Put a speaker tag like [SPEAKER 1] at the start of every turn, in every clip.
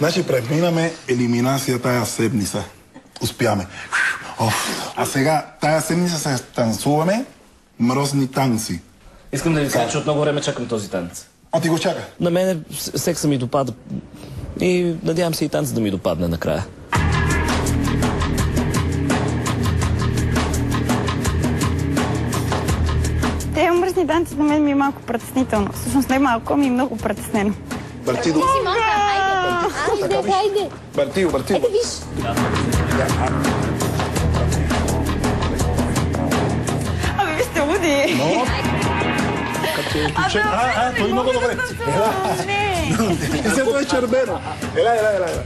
[SPEAKER 1] Значи преминаме елиминация тая седмица. Успяме. А сега тая седмица се танцуваме мръсни танци.
[SPEAKER 2] Искам да ви кажа, че от много време чакам този танц.
[SPEAKER 1] А ти го чака?
[SPEAKER 2] На мене секса ми допада. И надявам се и танц да ми допадне накрая.
[SPEAKER 3] Те мръсни танци на мен ми е малко притеснително. Всъщност не малко, ми е много притеснено.
[SPEAKER 1] Бартидо.
[SPEAKER 4] Хайде.
[SPEAKER 1] Бартидо.
[SPEAKER 4] Ето виж.
[SPEAKER 3] Абе, вие сте луди.
[SPEAKER 1] Но... той е много добре.
[SPEAKER 3] Не.
[SPEAKER 1] Ето е червено. Ела.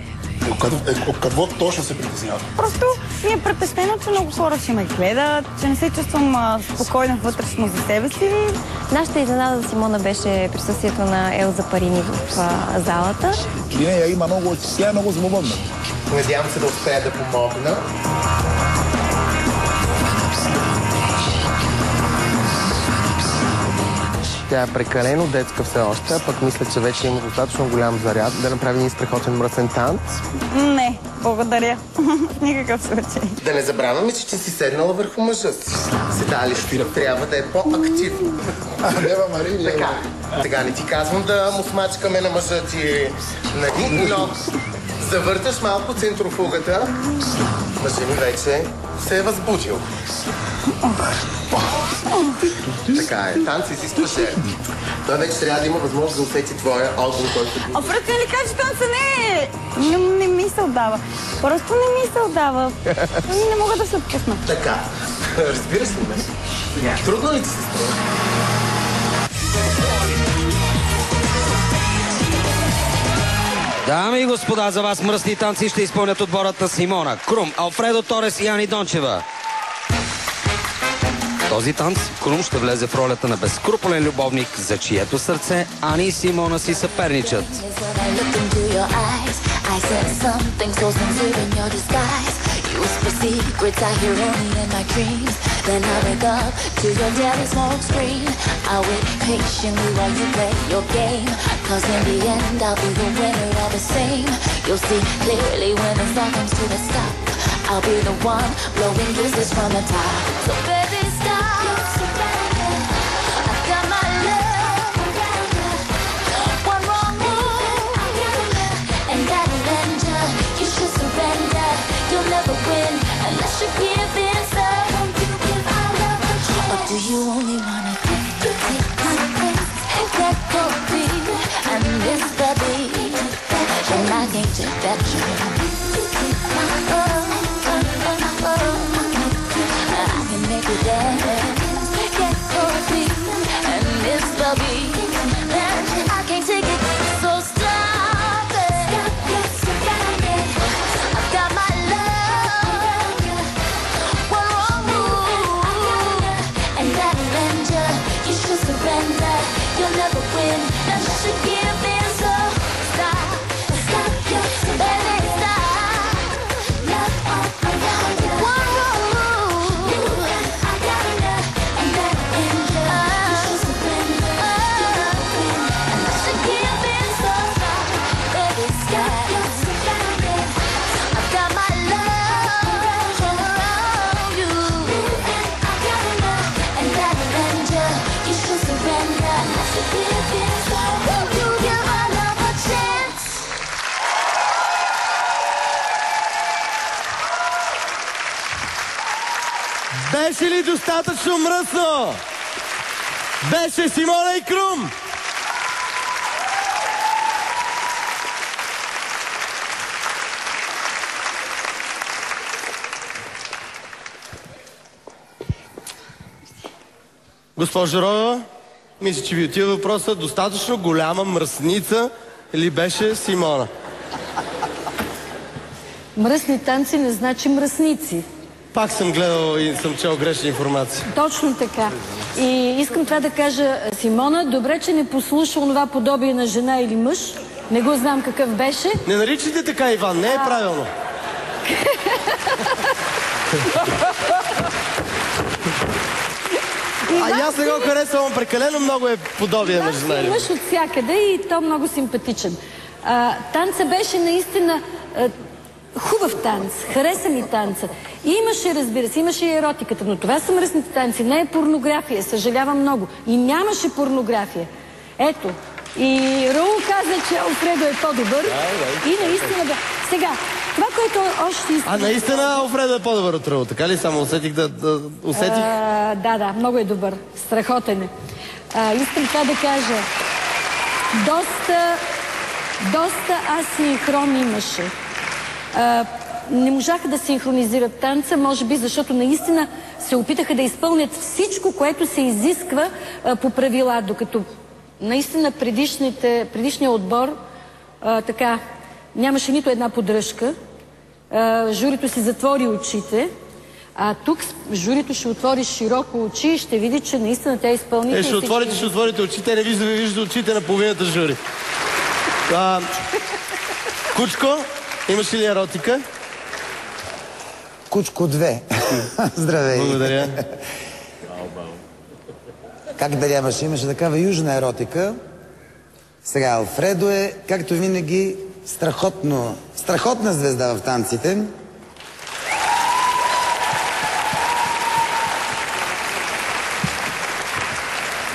[SPEAKER 1] Какво точно се притеснява?
[SPEAKER 3] Просто ми е притеснено, че много хора ще ме гледат, че не се чувствам спокойна вътрешно за себе си.
[SPEAKER 4] Нашата изненада за Симона беше присъствието на Елза Парини в залата.
[SPEAKER 1] Нея има много, тя е много свободна.
[SPEAKER 5] Надявам се да успея да помогна. Тя е прекалено детска все още, а пък мисля, че вече има достатъчно голям заряд да направи един страхотен мръсен танц.
[SPEAKER 3] Не, благодаря. В никакъв случай.
[SPEAKER 5] Да не забравяме, че си седнала върху мъжа си. Седалището трябва да е по-активно.
[SPEAKER 1] Нева Мария.
[SPEAKER 5] Така. Сега не ти казвам да му смачкаме на мъжа ти, нали? Но завърташ малко центрофугата. Мъжа ми вече се е възбудил. Така е. Танц изисква жертва. Той вече трябва да има възможност да усети твоя албум, който...
[SPEAKER 3] А просто ли кажа, че танца не ми се отдава. Просто не ми се отдава. Не мога да се отпусна.
[SPEAKER 5] Така. Разбираш ли ме? Трудно ли ти се струва?
[SPEAKER 6] Дами и господа, за вас мръсни танци ще изпълнят отборът на Симона Крум, Алфредо Торес и Ани Дончева. Този танц Крум ще влезе в ролята на безскрупулен любовник, за чието сърце Ани и Симона си съперничат.
[SPEAKER 7] I'll be the one blowing kisses from the top. So baby, stop. I've got my love. One wrong move, and that'll end ya. You should surrender. You'll never win unless you give in. So won't you give our love a chance? Or do you only wanna take my place? Get cold feet and miss the beat. And I can't take that chance. I can make you dance, get cozy, and miss the beat. I can't take it, so stop it. I've got my love, one wrong move, and that'll end ya. You should surrender, you'll never win unless you give in. So stop, baby, stop.
[SPEAKER 8] Беше ли достатъчно мръсно? Беше Симона и Крум! Госпожо Роева, мисля, че ви отива въпроса. Достатъчно голяма мръсница ли беше Симона?
[SPEAKER 9] Мръсни танци не значи мръсници.
[SPEAKER 8] Пак съм гледал и съм чел грешна информация.
[SPEAKER 9] Точно така. И искам това да кажа, Симона, добре, че не послуша онова подобие на жена или мъж. Не го знам какъв беше.
[SPEAKER 8] Не наричайте така, Иван, не е правилно. А аз не го харесвам, прекалено много е подобие на жена или
[SPEAKER 9] мъж от всякъде и то много симпатичен. Танца беше наистина хубав танц. Хареса ми танца. Имаше, разбира се, имаше и еротиката, но това са мръсните танци. Не е порнография, съжалявам много. И нямаше порнография. Ето. И Раул каза, че Алфредо е по-добър. И наистина... Сега, това, което още искам...
[SPEAKER 8] А наистина Алфредо е по-добър от Раул, така ли? Само усетих да усетих?
[SPEAKER 9] Да, много е добър. Страхотен е. Искам това да кажа. Доста асинхрон имаше. Не можаха да синхронизират танца, може би защото наистина се опитаха да изпълнят всичко, което се изисква по правила, докато наистина предишния отбор така нямаше нито една поддръжка. Журито си затвори очите, а тук журито ще отвори широко очи и ще види, че наистина тя е изпълнител.
[SPEAKER 8] Ще отворите очите, не вижда очите на половината жури. Кучко, имаш ли еротика?
[SPEAKER 10] Кучко 2. Здравей.
[SPEAKER 8] Благодаря.
[SPEAKER 10] Как да нямаш? Имаше такава южна еротика. Сега Алфредо е, както винаги, страхотна звезда в танците.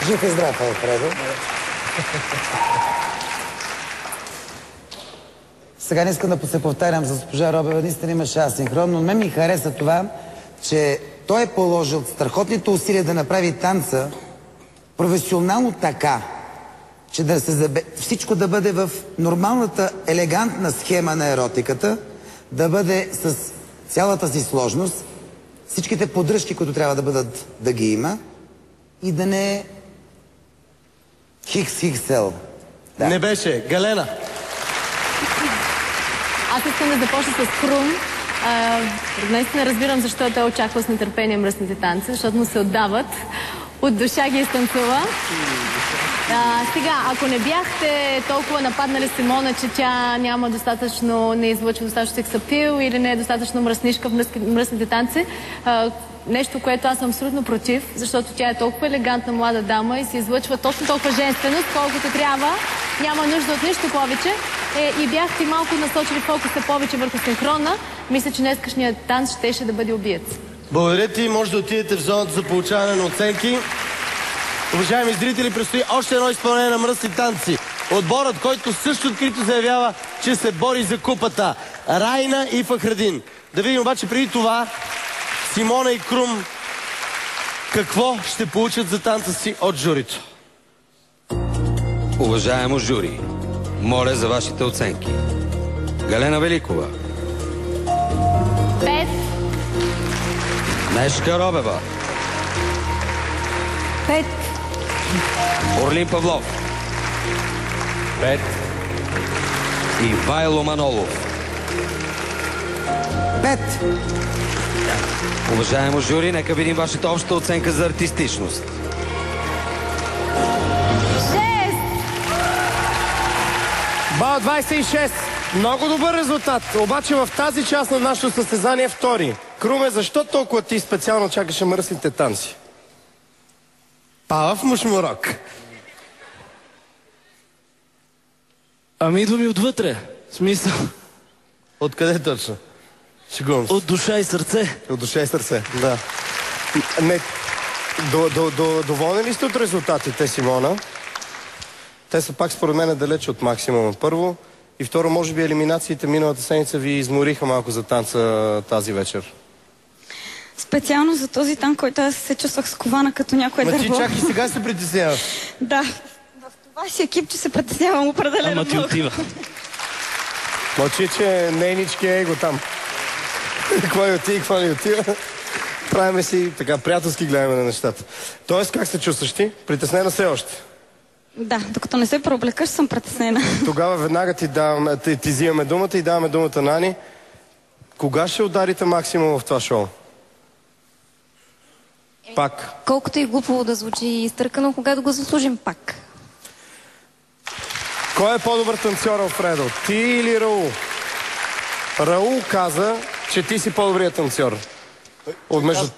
[SPEAKER 10] Жив и здрав, Алфредо. Сега не искам да се повтарям за госпожа Робева, наистина имаше асинхрон, но мен ми хареса това, че той е положил страхотните усилия да направи танца професионално така, че всичко да бъде в нормалната, елегантна схема на еротиката, да бъде с цялата си сложност, всичките поддръжки, които трябва да бъдат, да ги има и да не е хикс-хиксел. Да.
[SPEAKER 8] Не беше. Галена.
[SPEAKER 11] Аз искам да започна с Крум. Наистина разбирам защо той очаква с нетърпение мръсните танци, защото му се отдават. От душа ги изтанцува. Сега, ако не бяхте толкова нападнали Симона, че тя няма достатъчно, не излъчва достатъчно сексапил или не е достатъчно мръснишка в мръсните танци, нещо, което аз съм абсолютно против, защото тя е толкова елегантна млада дама и се излъчва точно толкова женственост, колкото трябва. Няма нужда от нищо повече. И бяхте малко насочили фокуса повече върху синхрона. Мисля, че днескашният танц щеше да бъде убиец.
[SPEAKER 8] Благодаря ти. Може да отидете в зоната за получаване на оценки. Уважаеми зрители, предстои още едно изпълнение на мръсни танци. Отборът, който също открито заявява, че се бори за купата. Райна и Фахрадин. Да видим обаче преди това Симона и Крум какво ще получат за танца си от журито.
[SPEAKER 6] Уважаемо жури, моля за вашите оценки. Галена Великова.
[SPEAKER 11] 5.
[SPEAKER 6] Нешка Робева.
[SPEAKER 3] 5.
[SPEAKER 6] Орлин Павлов. 5. Ивайло Манолов.
[SPEAKER 10] 5.
[SPEAKER 6] Уважаемо жури, нека видим вашата обща оценка за артистичност.
[SPEAKER 11] 6.
[SPEAKER 8] Бал 26. Много добър резултат. Обаче в тази част на нашето състезание втори. Круме, защо толкова ти специално чакаше мръсните танци? Павав мушмурок.
[SPEAKER 2] Ами идва ми отвътре. В смисъл.
[SPEAKER 8] Откъде точно? Шегувам се.
[SPEAKER 2] От душа и сърце.
[SPEAKER 8] От душа и сърце, да. Не, доволни ли сте от резултатите, Симона? Те са пак според мен далече от максимума. Първо. И второ, може би елиминациите миналата седмица ви измориха малко за танца тази вечер.
[SPEAKER 3] Специално за този танц, който аз се чувствах скована като някое дърво.
[SPEAKER 8] Ма ти чак и сега се притесняваш.
[SPEAKER 3] Да. В това си екип, че се притеснявам определено.
[SPEAKER 2] Ама ти отива.
[SPEAKER 8] Мълчи, че нейнички е его там. Какво ни отива, какво ни отива. Правиме си така, приятелски гледаме на нещата. Тоест, как се чувстваш ти? Притеснена все още?
[SPEAKER 3] Да, докато не се преоблекаш, съм притеснена.
[SPEAKER 8] Тогава веднага ти взимаме думата и даваме думата на Ани. Кога ще ударите максимум в това шоу? Пак.
[SPEAKER 4] Колкото и глупо да звучи изтъркано, когато го заслужим пак.
[SPEAKER 8] Кой е по-добър танцор, Алфредо? Ти или Раул? Раул каза, че ти си по-добрият танцор.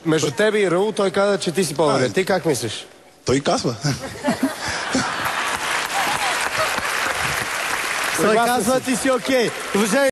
[SPEAKER 8] Между тебе и Раул той каза, че ти си по-добрият. Ти как мислиш?
[SPEAKER 1] Той казва.
[SPEAKER 8] Той казва, ти си окей. Уважаеми